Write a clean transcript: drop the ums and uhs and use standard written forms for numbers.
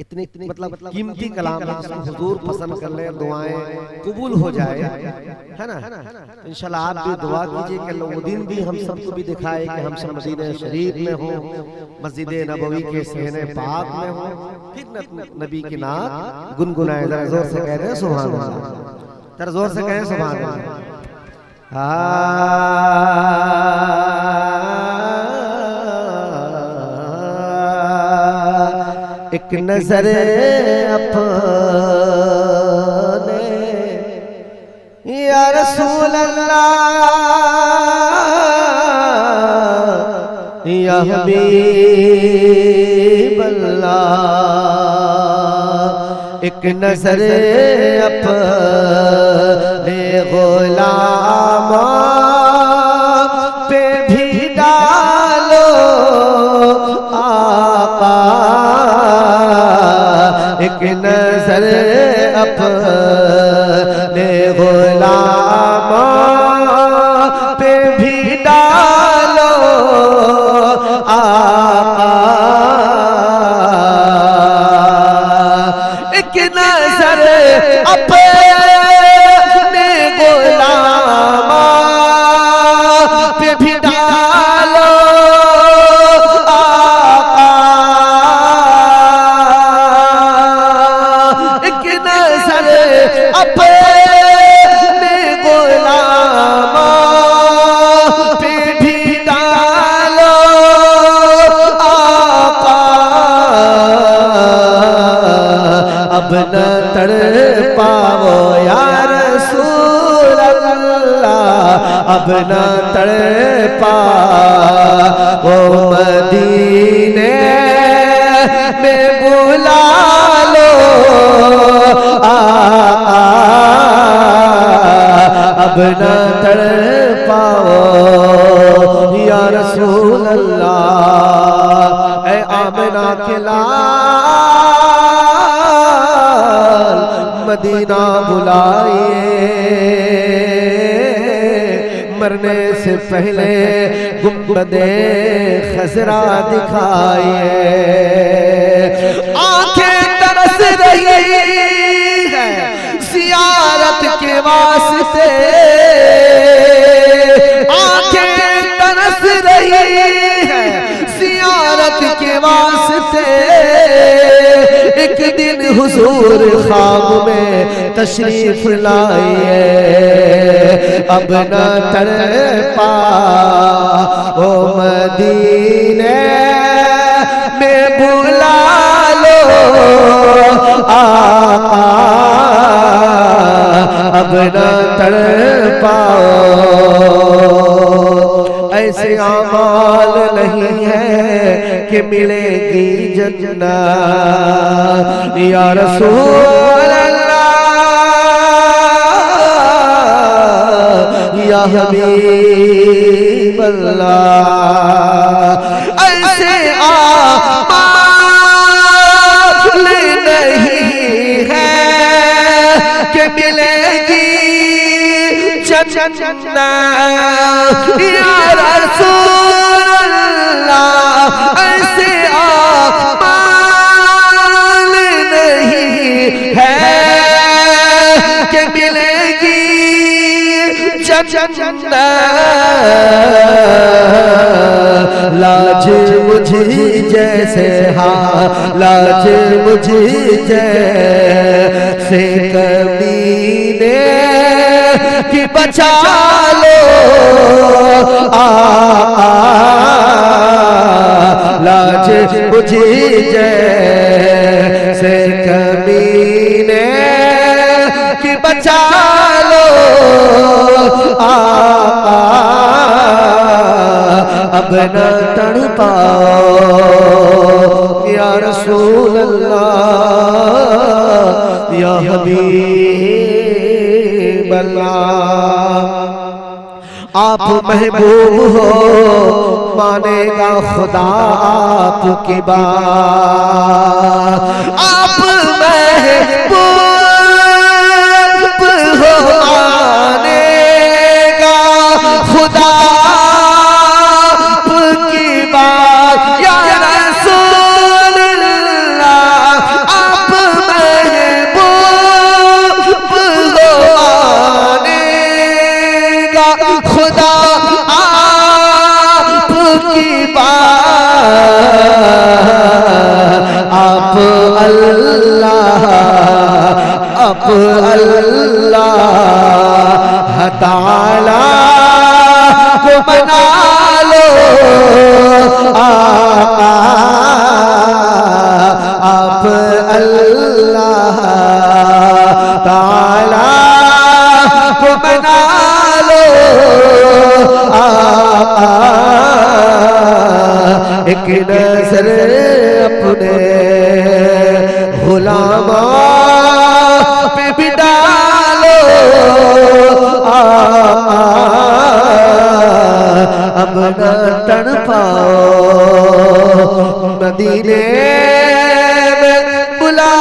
इतनी मतलब कीमती कलाम है जिसको हुजूर पसंद कर ले, दुआएं कबूल हो जाए, है ना। तो इंशाल्लाह आप भी दुआ कीजिए कि अल्लाह वो दिन भी हम सबको भी दिखाए कि हम सब मदीने शरीफ में हो, मस्जिद नबवी के सहने पाक में हो, फिर नबी की नात गुनगुनाए। जरा जोर से कह दें सुभान अल्लाह, जरा जोर से कहें सुभान अल्लाह। एक नजर अपने या रसूल अल्लाह या हबीब अल्लाह, एक नजर अपने गुलामा पे भी डालो आका, एक नजर अपने गुलामा पे भी डालो आका, एक नजर अपने गुलामा पे भी डालो आका, एक नजर अपने गुलामा पे भी डालो आका, अब न तड़पाओ या रसूल अल्लाह, अब न तड़पाओ मदीने में बुला लो आका, अब न तड़पाओ या रसूल अल्लाह। ऐ आमिना के लाल मदीना बुलाइए, मरने से पहले गुंबदे खजरा दिखाइए, आंखें तरस रही है जियारत के वास्ते, आंखें तरस रही है जियारत के वास्ते, एक दिन हुजूर ख्वाब में तशरीफ लाइए, अब न तड़पाओ मदीने में बुला लो आका, अब न तड़पाओ। ऐसे आमाल नहीं है कि मिलेगी जन्नत या रसूल अल्लाह या हबीब अल्लाह, ऐसे आमाल नहीं है कि मिलेगी जन्नत या रसूल अल्लाह, ऐसे आमाल नहीं है कि मिलेगी जन्नत, लाज मुझे जैसे लाज मुझे जैसे कमीने कि बचा लो लाज मुझे जैसे कमीने कि बचा लो अब न तड़पाओ या रसूल अल्लाह या हबीब अल्लाह। आप महबूब हो मानेगा खुदा आपकी बात, आप महबूब हो मानेगा खुदा आपकी बात या रसूल अल्लाह, अल्लाह आप अल्लाह ताला को बना लो आप अल्लाह ताला को बना लो एक नजर अपने गुलामा पे भी डालो अब न तड़ पाओ मदीने में बुला